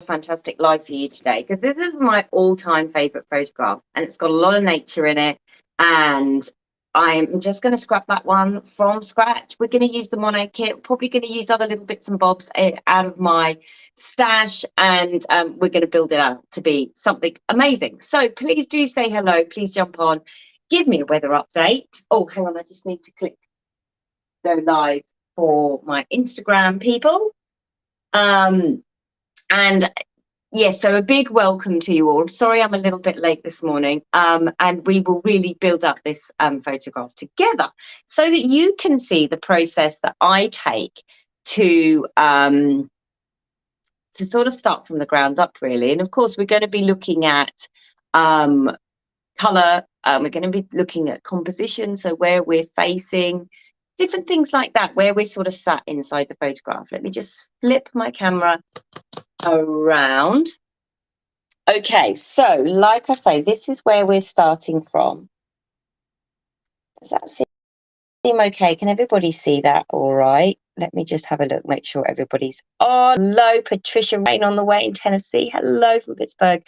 fantastic live for you today, because this is my all-time favorite photograph, and it's got a lot of nature in it, and I'm just going to scrap that one from scratch. We're going to use the mono kit, probably going to use other little bits and bobs out of my stash, and we're going to build it out to be something amazing. So please do say hello, please jump on, give me a weather update. Oh, hang on, I just need to click go live for my Instagram people. And yes, so a big welcome to you all. Sorry I'm a little bit late this morning, and we will really build up this photograph together so that you can see the process that I take to sort of start from the ground up, really. And of course, we're going to be looking at colour, we're going to be looking at composition, so where we're facing, different things like that, where we're sort of sat inside the photograph. Let me just flip my camera around. Okay, so like I say, this is where we're starting from. Does that seem okay? Can everybody see that all right? Let me just have a look, make sure everybody's on. Hello, Patricia Rain on the way in Tennessee. Hello from Pittsburgh.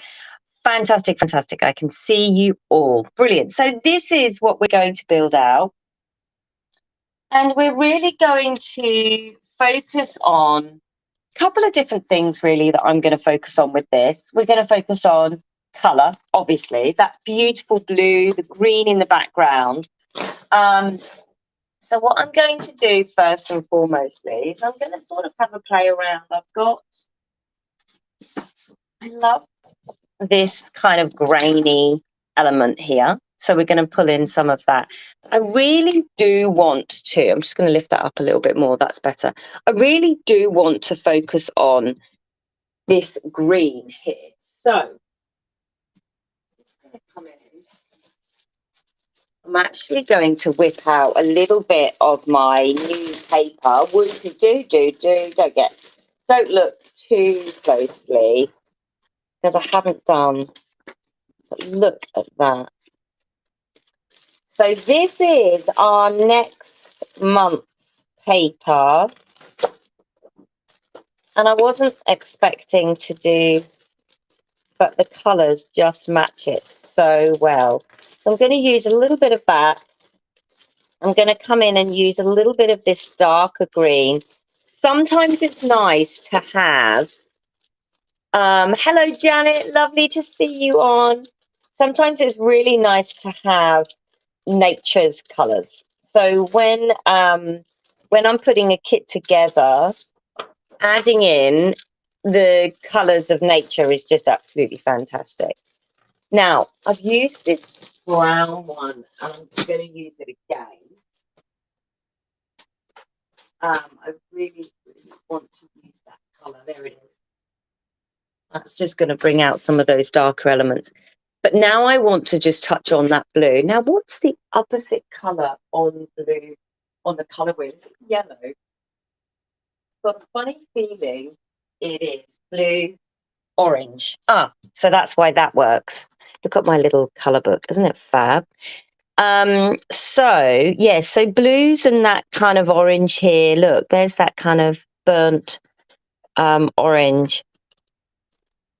Fantastic, fantastic. I can see you all. Brilliant. So this is what we're going to build out. And we're really going to focus on a couple of different things, really, that I'm going to focus on with this. We're going to focus on colour, obviously. That's beautiful blue, the green in the background. So what I'm going to do first and foremostly is I'm going to sort of have a play around. I love this kind of grainy element here. So we're going to pull in some of that. I really do want to, I'm just going to lift that up a little bit more, that's better. I really do want to focus on this green here. So I'm just going to come in. I'm actually going to whip out a little bit of my new paper. Don't look too closely, because I haven't done, but look at that. So this is our next month's paper, and I wasn't expecting to do, but the colours just match it so well. So I'm going to use a little bit of that. I'm going to come in and use a little bit of this darker green. Sometimes it's nice to have, hello Janet, lovely to see you on. Sometimes it's really nice to have nature's colours. So when I'm putting a kit together, adding in the colours of nature is just absolutely fantastic. Now, I've used this brown one, and I'm going to use it again. I really, really want to use that colour. There it is. That's just going to bring out some of those darker elements. But now I want to just touch on that blue. Now, what's the opposite colour on blue, on the colour wheel? Is it yellow? I've got a funny feeling it is blue, orange. So that's why that works. Look at my little colour book. Isn't it fab? So blues and that kind of orange here. Look, there's that kind of burnt orange.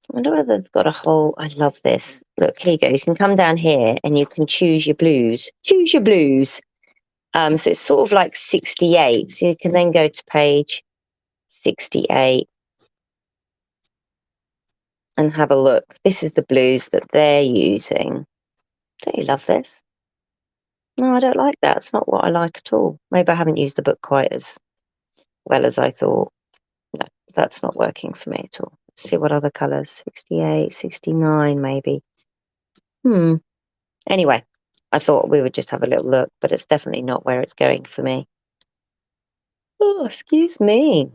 I wonder whether it's got a whole, I love this. Look, here you go. You can come down here and you can choose your blues. Choose your blues. So it's sort of like 68. So you can then go to page 68 and have a look. This is the blues that they're using. Don't you love this? No, I don't like that. It's not what I like at all. Maybe I haven't used the book quite as well as I thought. No, that's not working for me at all. Let's see what other colours. 68, 69 maybe. Anyway, I thought we would just have a little look, but it's definitely not where it's going for me. Oh, excuse me.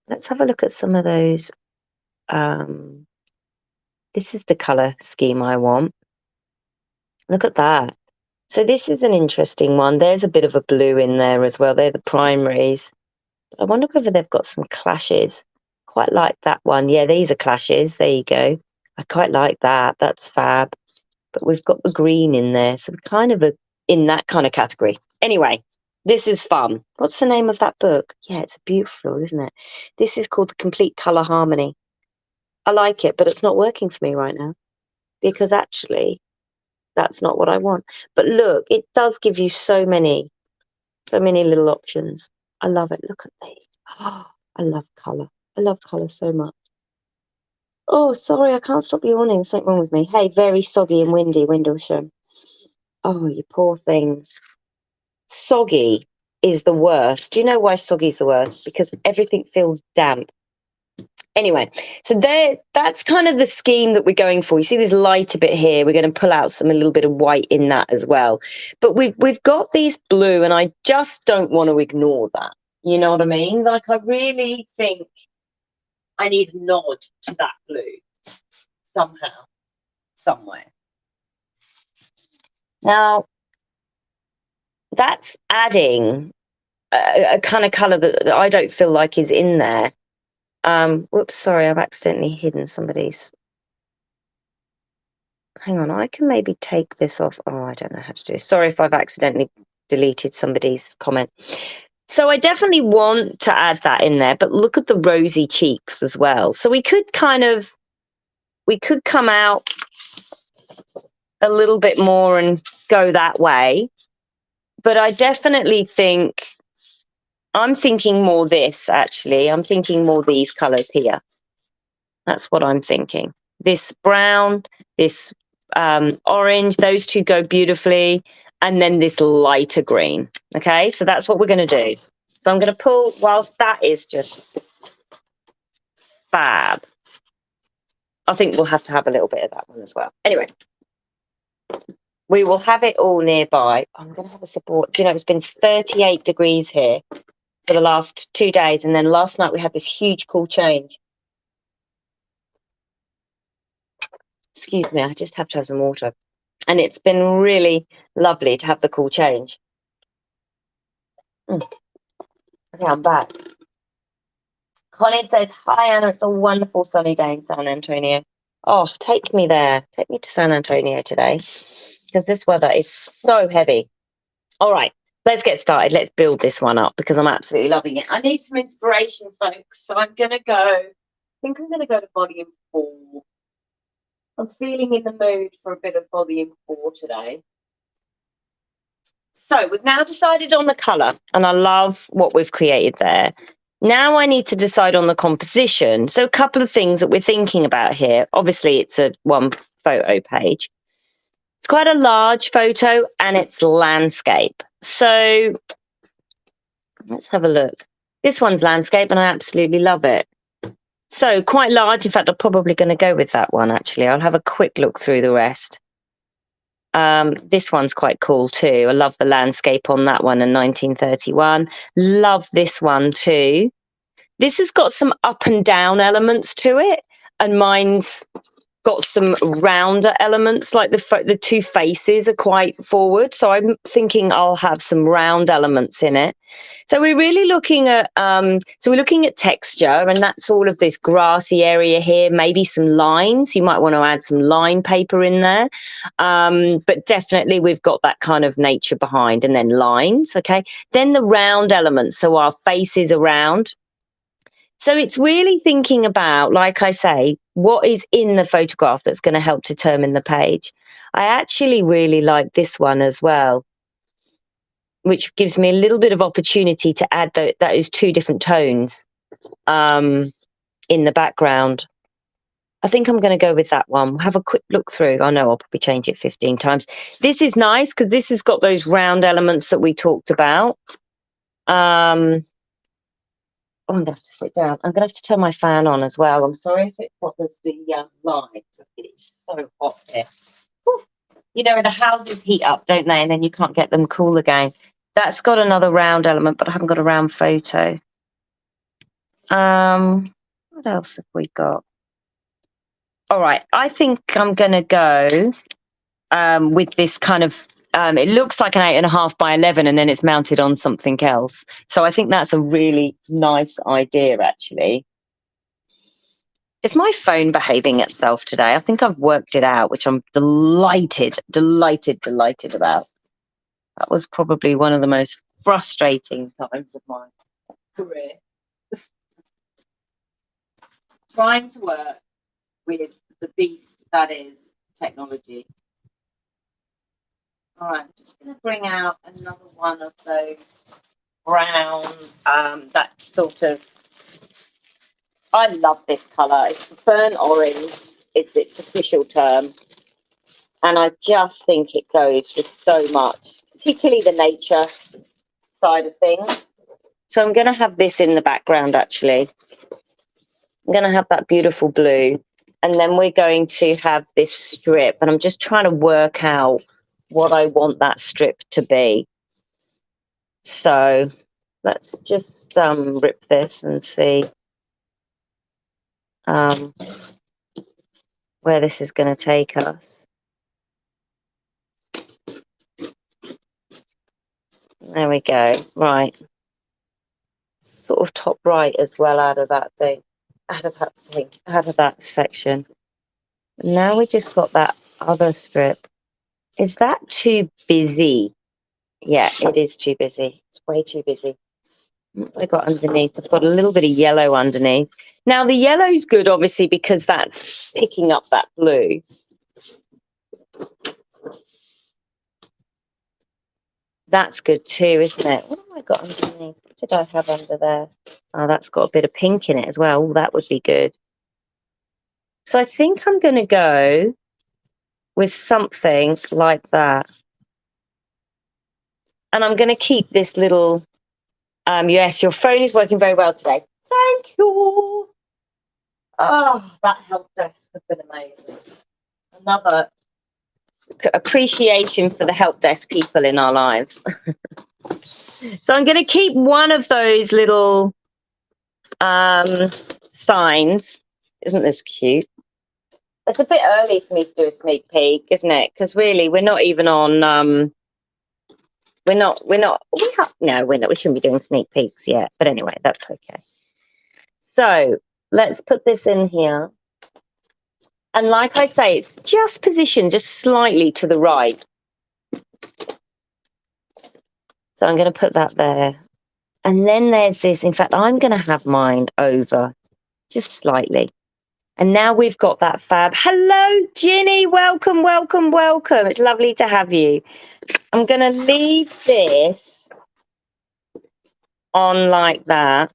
Let's have a look at some of those. This is the colour scheme I want. Look at that. So this is an interesting one. There's a bit of a blue in there as well. They're the primaries. But I wonder whether they've got some clashes. Quite like that one. Yeah, these are clashes. There you go. I quite like that. That's fab. But we've got the green in there. So we're kind of in that kind of category. Anyway, This is fun. What's the name of that book? Yeah, it's beautiful, isn't it? This is called The Complete Colour Harmony. I like it, but it's not working for me right now because actually that's not what I want. But look, it does give you so many little options. I love it. Look at these. Oh, I love colour. I love colour so much. Oh, sorry, I can't stop yawning. There's something wrong with me. Hey, very soggy and windy, Windlesham. Oh, you poor things. Soggy is the worst. Do you know why soggy is the worst? Because everything feels damp. Anyway, so that's kind of the scheme that we're going for. You see this lighter bit here. We're going to pull out a little bit of white in that as well. But we've got these blue, and I just don't want to ignore that. You know what I mean? Like, I really think I need a nod to that blue somehow, somewhere. Now, that's adding a kind of colour that I don't feel like is in there. Whoops, sorry, I've accidentally hidden somebody's. Hang on, I can maybe take this off. Oh, I don't know how to do this. Sorry if I've accidentally deleted somebody's comment. So I definitely want to add that in there, but look at the rosy cheeks as well. So we could come out a little bit more and go that way. But I definitely think, I'm thinking more this, actually. I'm thinking more these colours here. That's what I'm thinking. This brown, this orange, those two go beautifully. And then this lighter green. Okay, so that's what we're going to do. So I'm going to pull, whilst that is just fab, I think we'll have to have a little bit of that one as well. Anyway, we will have it all nearby. I'm going to have a sip of water. Do you know, it's been 38 degrees here for the last 2 days. And then last night we had this huge cool change. Excuse me, I just have to have some water. And it's been really lovely to have the cool change. Okay, I'm back. Connie says, hi, Anna. It's a wonderful sunny day in San Antonio. Oh, take me there. Take me to San Antonio today because this weather is so heavy. All right, let's get started. Let's build this one up because I'm absolutely loving it. I need some inspiration, folks. So I'm going to go, I think I'm going to go to volume 4. I'm feeling in the mood for a bit of volume 4 today. So we've now decided on the colour, and I love what we've created there. Now I need to decide on the composition. So a couple of things that we're thinking about here. Obviously, it's a one photo page. It's quite a large photo, and it's landscape. So let's have a look. This one's landscape, and I absolutely love it. So quite large. In fact, I'm probably going to go with that one, actually. I'll have a quick look through the rest. This one's quite cool too. I love the landscape on that one in 1931. Love this one too. This has got some up and down elements to it, and mine's got some rounder elements, like the two faces are quite forward. So I'm thinking I'll have some round elements in it. So we're really looking at texture, and that's all of this grassy area here, maybe some lines. You might want to add some line paper in there. But definitely we've got that kind of nature behind, and then lines, okay? Then the round elements, so our faces are round. So it's really thinking about, like I say, what is in the photograph that's going to help determine the page. I actually really like this one as well, which gives me a little bit of opportunity to add those two different tones in the background. I think I'm going to go with that one. We'll have a quick look through. I know I'll probably change it 15 times. This is nice because this has got those round elements that we talked about. Oh, I'm going to have to sit down. I'm going to have to turn my fan on as well. I'm sorry if it bothers the light. It's so hot here. Whew. You know, the houses heat up, don't they? And then you can't get them cool again. That's got another round element, but I haven't got a round photo. What else have we got? All right. I think I'm going to go with this kind of, it looks like an 8.5 by 11, and then it's mounted on something else. So I think that's a really nice idea, actually. Is my phone behaving itself today? I think I've worked it out, which I'm delighted about. That was probably one of the most frustrating times of my career. Trying to work with the beast that is technology. All right, I'm just going to bring out another one of those brown, that sort of, I love this colour. It's burnt orange, is its official term. And I just think it goes with so much, particularly the nature side of things. So I'm going to have this in the background, actually. I'm going to have that beautiful blue. And then we're going to have this strip. And I'm just trying to work out what I want that strip to be. So let's just rip this and see where this is going to take us. There we go. Right. Sort of top right as well out of that thing. Out of that section. Now we just got that other strip. Is that too busy? Yeah, it is too busy. It's way too busy. What have I got underneath? I've got a little bit of yellow underneath. Now the yellow's good, obviously, because that's picking up that blue. That's good too, isn't it? What have I got underneath? What did I have under there? Oh, that's got a bit of pink in it as well. Ooh, that would be good. So I think I'm going to go with something like that. And I'm going to keep this little, yes, your phone is working very well today. Thank you. Oh, that help desk has been amazing. Another appreciation for the help desk people in our lives. So I'm going to keep one of those little signs. Isn't this cute? It's a bit early for me to do a sneak peek, isn't it? Because really, we're not even on. No, we shouldn't be doing sneak peeks yet. But anyway, that's okay. So let's put this in here. And like I say, it's just positioned just slightly to the right. So I'm going to put that there. And then there's this. In fact, I'm going to have mine over just slightly. And now we've got that fab. Hello, Ginny. Welcome, welcome, welcome. It's lovely to have you. I'm going to leave this on like that.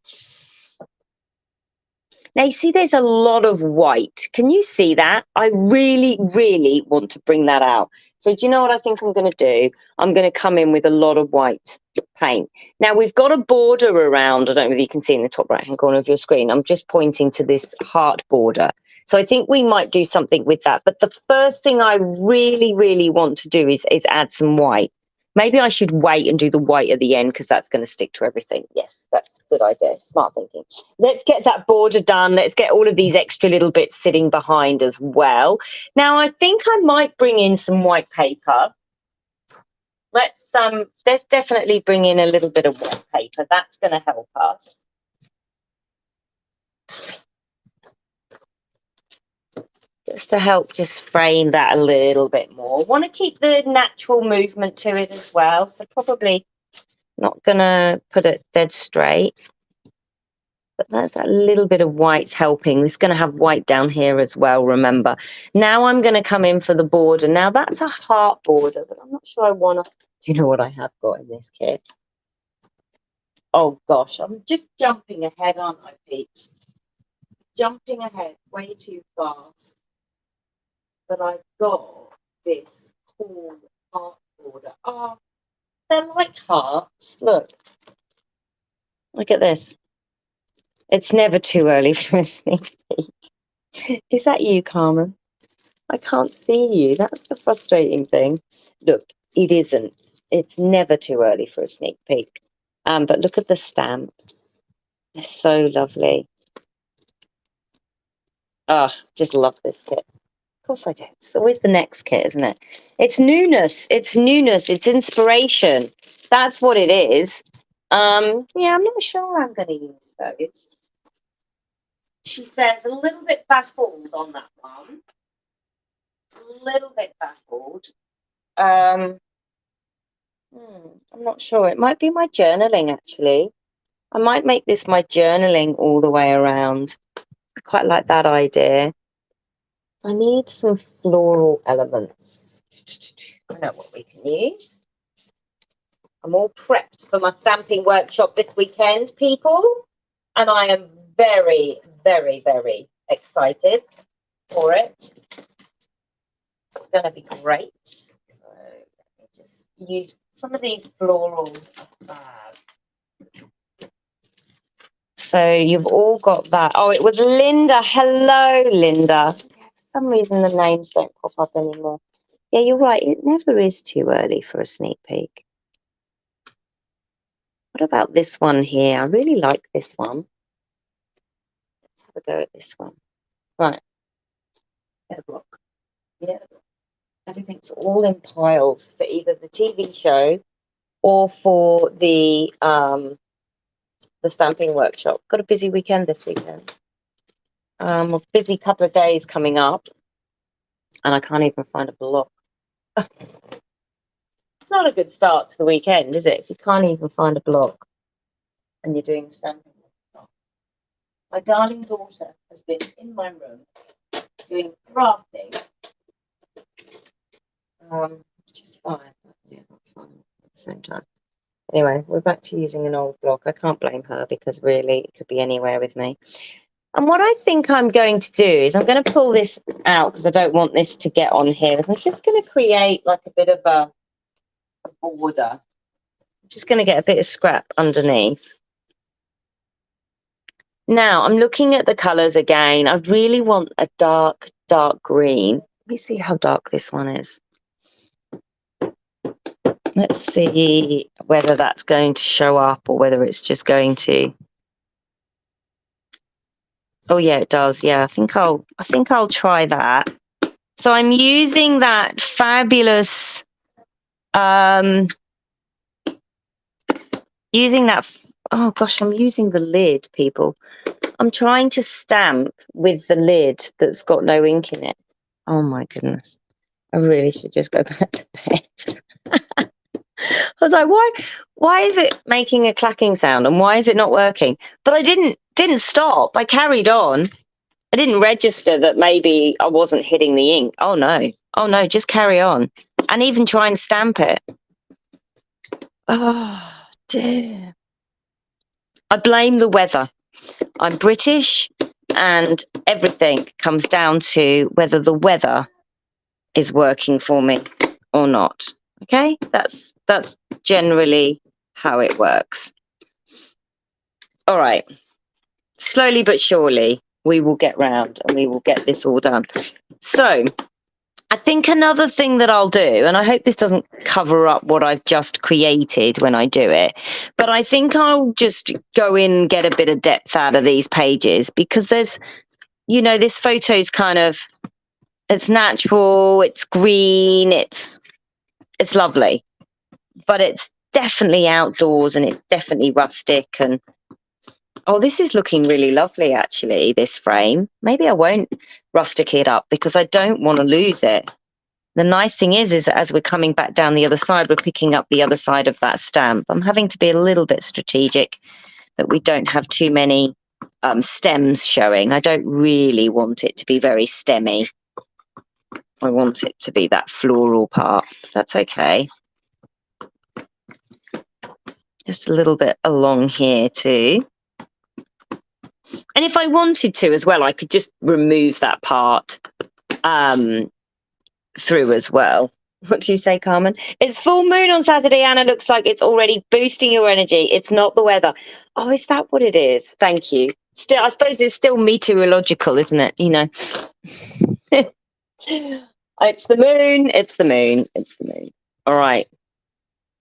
Now, you see, there's a lot of white. Can you see that? I really, really want to bring that out. So do you know what I think I'm going to do? I'm going to come in with a lot of white paint. Now, we've got a border around. I don't know whether you can see in the top right-hand corner of your screen. I'm just pointing to this heart border. So I think we might do something with that. But the first thing I really, really want to do is add some white. Maybe I should wait and do the white at the end because that's going to stick to everything. Yes, that's a good idea. Smart thinking. Let's get that border done. Let's get all of these extra little bits sitting behind as well. Now, I think I might bring in some white paper. Let's definitely bring in a little bit of white paper. That's going to help us. Just to help just frame that a little bit more. Want to keep the natural movement to it as well. So probably not going to put it dead straight. But that's a little bit of white's helping. It's going to have white down here as well, remember. Now I'm going to come in for the border. Now that's a heart border, but I'm not sure I want to. Do you know what I have got in this kit? Oh gosh, I'm just jumping ahead, aren't I, peeps? Jumping ahead way too fast. But I've got this cool heart border. Oh, they're like hearts. Look. Look at this. It's never too early for a sneak peek. Is that you, Carmen? I can't see you. That's the frustrating thing. Look, it isn't. It's never too early for a sneak peek. But look at the stamps. They're so lovely. Oh, just love this kit. Of course I do. It's always the next kit, isn't it? It's newness. It's newness. It's inspiration. That's what it is. Yeah, I'm not sure I'm going to use those. She says a little bit baffled on that one. A little bit baffled. I'm not sure. It might be my journaling, actually. I might make this my journaling all the way around. I quite like that idea. I need some floral elements. I know what we can use. I'm all prepped for my stamping workshop this weekend, people. And I am very, very, very excited for it. It's going to be great. So let me just use some of these florals. So you've all got that. Oh, it was Linda. Hello, Linda. For some reason, the names don't pop up anymore. Yeah, you're right. It never is too early for a sneak peek. What about this one here? I really like this one. Let's have a go at this one. Right. Get a block. Yeah. Everything's all in piles for either the TV show or for the stamping workshop. Got a busy weekend this weekend. A busy couple of days coming up, and I can't even find a block. It's not a good start to the weekend, is it? If you can't even find a block and you're doing a stamping workshop. My darling daughter has been in my room doing crafting, which is fine. But yeah, not fine at the same time. Anyway, we're back to using an old block. I can't blame her because really it could be anywhere with me. And what I think I'm going to do is I'm going to pull this out because I don't want this to get on here. So I'm just going to create like a bit of a border. I'm just going to get a bit of scrap underneath. Now I'm looking at the colours again. I really want a dark, dark green. Let me see how dark this one is. Let's see whether that's going to show up or whether it's just going to. Oh yeah, it does. Yeah, I think I'll try that. So I'm using that fabulous using that oh gosh, I'm using the lid, people. I'm trying to stamp with the lid that's got no ink in it. Oh my goodness. I really should just go back to bed. I was like, why is it making a clacking sound and why is it not working? But I didn't stop. I carried on. I didn't register that maybe I wasn't hitting the ink. Oh no, just carry on. And even try and stamp it. Oh dear. I blame the weather. I'm British and everything comes down to whether the weather is working for me or not. Okay? That's generally how it works. All right. Slowly but surely we will get round and we will get this all done. So I think another thing that I'll do, and I hope this doesn't cover up what I've just created when I do it, but I think I'll just go in and get a bit of depth out of these pages because there's, this photo's kind of, it's natural, it's green, it's lovely, but it's definitely outdoors and it's definitely rustic. And oh, this is looking really lovely, actually, this frame. Maybe I won't rustic it up because I don't want to lose it. The nice thing is as we're coming back down the other side, we're picking up the other side of that stamp. I'm having to be a little bit strategic that we don't have too many stems showing. I don't really want it to be very stemmy. I want it to be that floral part. That's okay. Just a little bit along here too. And if I wanted to as well, I could just remove that part through as well. What do you say, Carmen? It's full moon on Saturday, Anna. Looks like it's already boosting your energy. It's not the weather. Oh, is that what it is? Thank you. Still, I suppose it's still meteorological, isn't it? It's the moon. It's the moon. It's the moon. All right.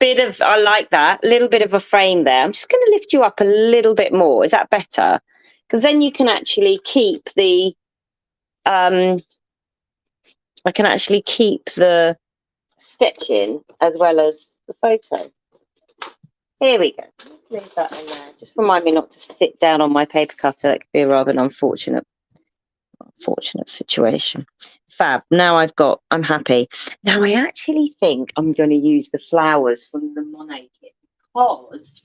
I like that. A little bit of a frame there. I'm just going to lift you up a little bit more. Is that better? Because then you can actually keep the I can actually keep the sketching as well as the photo. Here we go. Let's leave that in there. Just remind me not to sit down on my paper cutter. It could be rather unfortunate. Fortunate situation. Fab. Now I'm happy. Now I actually think I'm going to use the flowers from the Monet kit because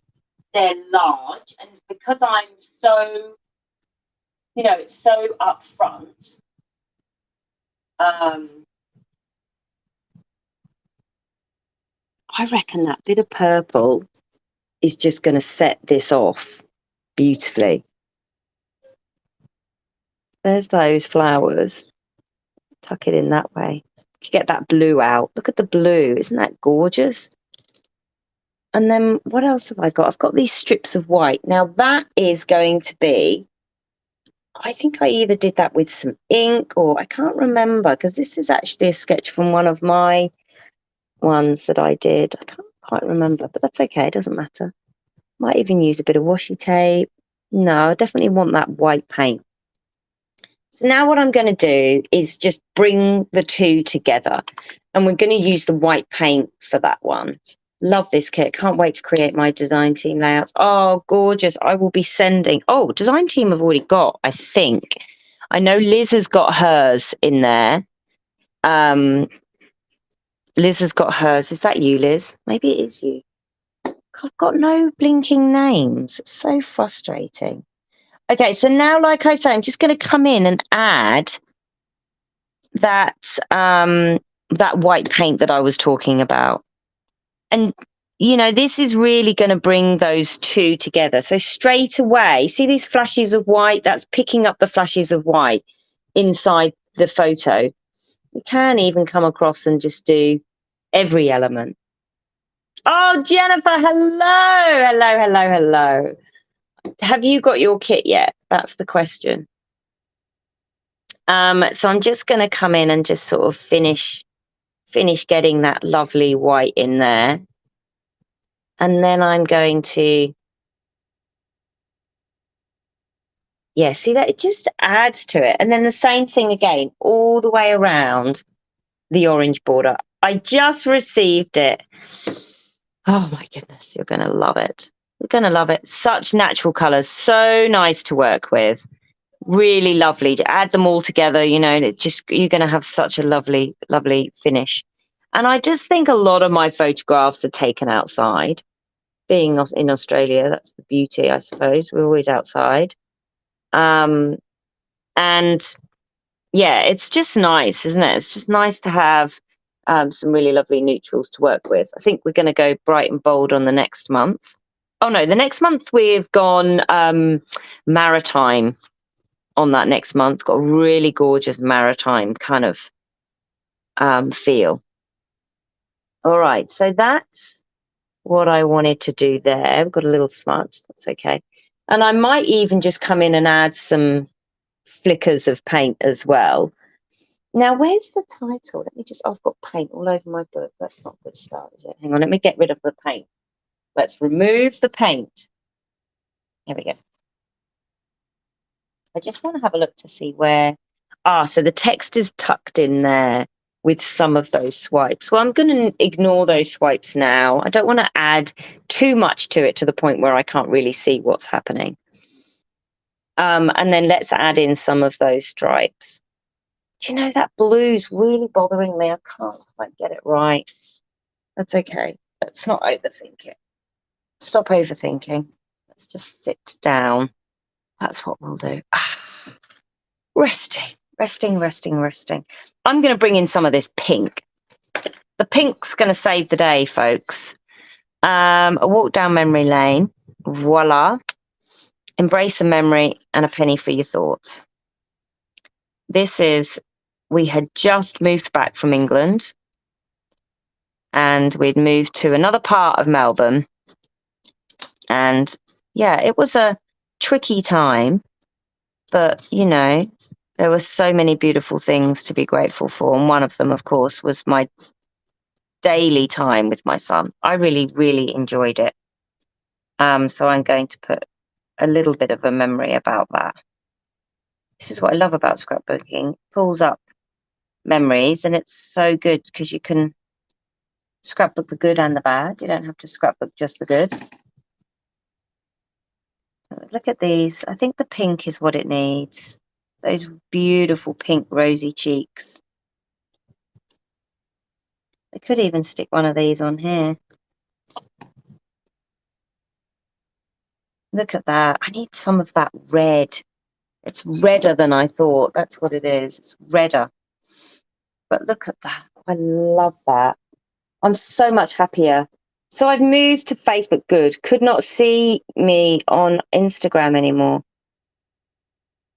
they're large and because I'm so, it's so up front. I reckon that bit of purple is just going to set this off beautifully. There's those flowers. Tuck it in that way. Get that blue out. Look at the blue. Isn't that gorgeous? And then what else have I got? I've got these strips of white. Now that is going to be, I think I either did that with some ink or I can't remember because this is actually a sketch from one of my ones that I did. I can't quite remember, but that's okay. It doesn't matter. Might even use a bit of washi tape. No, I definitely want that white paint. So now what I'm going to do is just bring the two together and we're going to use the white paint for that one. Love this kit. Can't wait to create my design team layouts. Oh, gorgeous. I will be sending. Oh, design team I've already got, I think. I know Liz has got hers in there. Liz has got hers. Is that you, Liz? Maybe it is you. I've got no blinking names. It's so frustrating. Okay, so now, like I say, I'm just going to come in and add that that white paint that I was talking about. And, this is really going to bring those two together. So straight away, see these flashes of white? That's picking up the flashes of white inside the photo. You can even come across and just do every element. Oh, Jennifer, hello, hello, hello, hello. Have you got your kit yet? That's the question. So I'm just going to come in and just sort of finish getting that lovely white in there. And then I'm going to, see that it just adds to it. And then the same thing again, all the way around the orange border. I just received it. Oh my goodness, you're going to love it. You're going to love it. Such natural colors, so nice to work with. Really lovely to add them all together. It's just, you're going to have such a lovely, lovely finish. And I just think a lot of my photographs are taken outside. Being in Australia, that's the beauty, I suppose. We're always outside. And yeah, it's just nice, isn't it? It's just nice to have some really lovely neutrals to work with. I think we're going to go bright and bold on the next month. Oh no, the next month we've gone maritime on that next month. Got a really gorgeous maritime kind of feel. All right, so that's what I wanted to do there. I've got a little smudge, that's okay. And I might even just come in and add some flickers of paint as well. Now, where's the title? I've got paint all over my book. That's not a good start, is it? Hang on, let me get rid of the paint. Let's remove the paint. Here we go. I just want to have a look to see where, so the text is tucked in there with some of those swipes. Well, I'm going to ignore those swipes now. I don't want to add too much to it to the point where I can't really see what's happening. And then let's add in some of those stripes. Do you know that blue's really bothering me? I can't quite get it right. That's okay. Let's not overthink it. Stop overthinking. Let's just sit down. That's what we'll do. Resting. I'm going to bring in some of this pink. The pink's going to save the day, folks. A walk down memory lane. Voila. Embrace a memory and a penny for your thoughts. We had just moved back from England and we'd moved to another part of Melbourne. And yeah, it was a tricky time, but there were so many beautiful things to be grateful for. And one of them, of course, was my daily time with my son. I really, really enjoyed it. So I'm going to put a little bit of a memory about that. This is what I love about scrapbooking. It pulls up memories and it's so good because you can scrapbook the good and the bad. You don't have to scrapbook just the good. Look at these. I think the pink is what it needs. those beautiful pink rosy cheeks. I could even stick one of these on here. Look at that. I need some of that red. It's redder than I thought. That's what it is. It's redder. But look at that. I love that. I'm so much happier. So I've moved to Facebook. Good. Could not see me on Instagram anymore.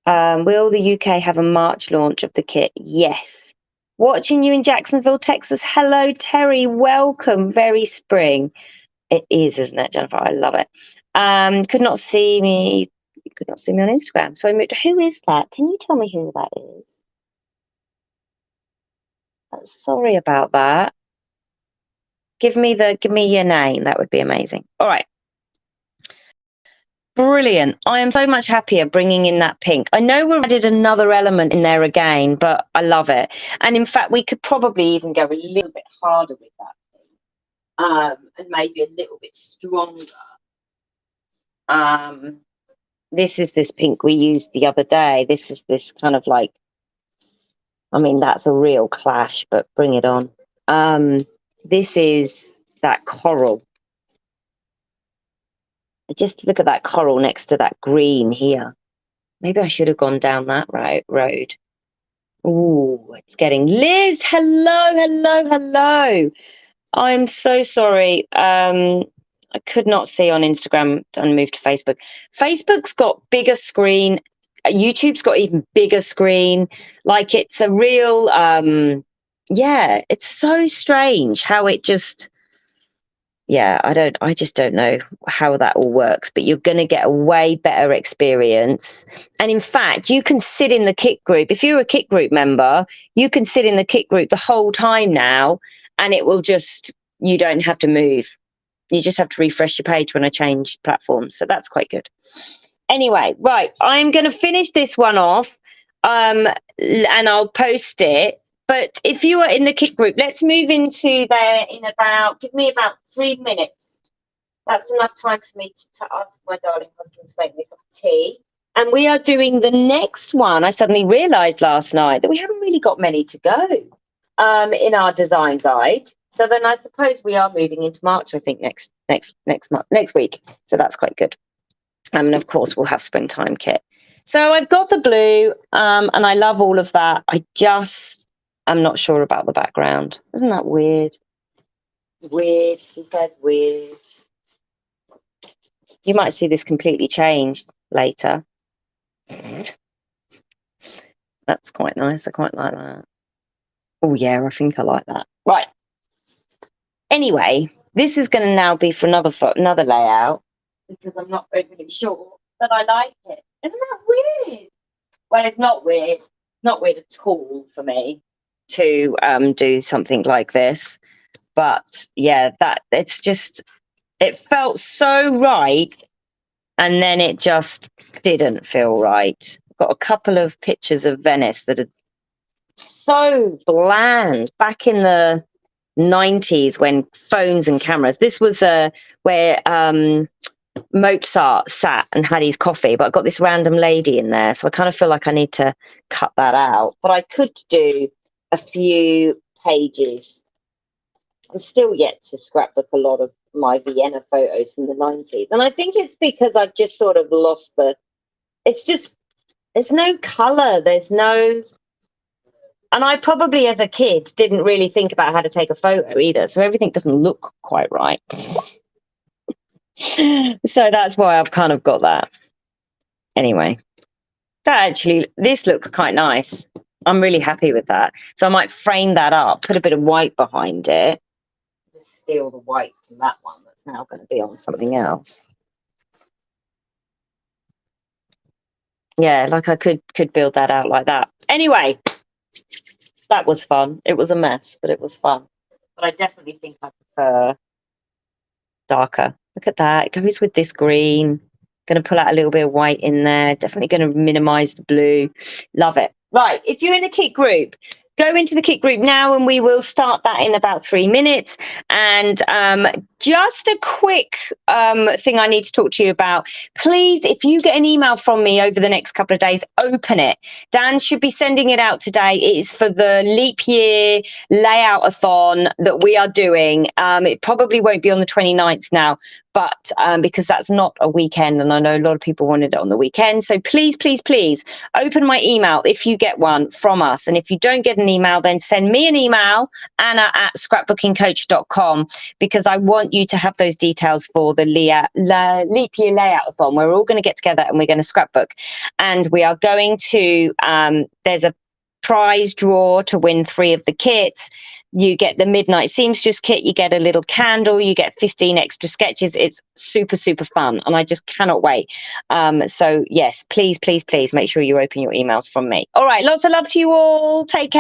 Will the UK have a March launch of the kit? Yes. Watching you in Jacksonville, Texas. Hello, Terry. Welcome. Very spring. It is, isn't it, Jennifer? I love it. Could not see me. You could not see me on Instagram. So I moved. Who is that? Can you tell me who that is? Sorry about that. Give me your name. That would be amazing. All right. Brilliant. I am so much happier bringing in that pink. I know we've added another element in there again, but I love it. And in fact, we could probably even go a little bit harder with that pink, and maybe a little bit stronger. This is this pink we used the other day. This is this kind of like, I mean, that's a real clash, but bring it on. This is that coral. Just look at that coral next to that green here. Maybe I should have gone down that road. Ooh, it's getting Liz. Hello. I'm so sorry. I could not see on Instagram and moved to Facebook. Facebook's got bigger screen. YouTube's got even bigger screen. Like it's a real, yeah, it's so strange how it just, yeah, I just don't know how that all works, but you're going to get a way better experience. And in fact, you can sit in the kit group. If you're a kit group member, you can sit in the kit group the whole time now, and it will just, you don't have to move. You just have to refresh your page when I change platforms. So that's quite good. Anyway, right, I'm going to finish this one off, and I'll post it. But if you are in the kit group, let's move into there in about, give me about 3 minutes. That's enough time for me to ask my darling husband to make me a cup of tea. And we are doing the next one. I suddenly realised last night that we haven't really got many to go in our design guide. So then I suppose we are moving into March, I think, next week. So that's quite good. And of course, we'll have springtime kit. So I've got the blue, and I love all of that. I'm not sure about the background. Isn't that weird? Weird. She says weird. You might see this completely changed later. That's quite nice. I quite like that. Oh, yeah, I think I like that. Right. Anyway, this is going to now be for another layout, because I'm not overly sure that I like it. Isn't that weird? Well, it's not weird. Not weird at all for me to do something like this. But yeah, it felt so right, and then it just didn't feel right. I've got a couple of pictures of Venice that are so bland back in the 90s when phones and cameras. This was where Mozart sat and had his coffee, but I've got this random lady in there, so I kind of feel like I need to cut that out. But I could do a few pages. I'm still yet to scrapbook a lot of my Vienna photos from the 90s, and I think it's because I've just sort of lost there's no color, and I probably as a kid didn't really think about how to take a photo either, so everything doesn't look quite right. So that's why I've kind of got that. Anyway, this looks quite nice. I'm really happy with that. So I might frame that up, put a bit of white behind it. Just steal the white from that one that's now going to be on something else. Yeah, like I could build that out like that. Anyway, that was fun. It was a mess, but it was fun. But I definitely think I prefer darker. Look at that. It goes with this green. Going to pull out a little bit of white in there. Definitely going to minimize the blue. Love it. Right. If you're in the kit group, go into the kit group now, and we will start that in about 3 minutes. And just a quick thing I need to talk to you about. Please, if you get an email from me over the next couple of days, open it. Dan should be sending it out today. It is for the leap year layout-a-thon that we are doing. It probably won't be on the 29th now, but because that's not a weekend, and I know a lot of people wanted it on the weekend. So please, please, please open my email if you get one from us. And if you don't get an email, then send me an email, anna@scrapbookingcoach.com, because I want you to have those details for the leap year layout-a-thon. We're all going to get together and we're going to scrapbook. And we are going to, there's a prize draw to win 3 of the kits. You get the Midnight Seamstress kit, you get a little candle, you get 15 extra sketches. It's super, super fun, and I just cannot wait. So yes, please, please, please make sure you open your emails from me. All right, lots of love to you all. Take care.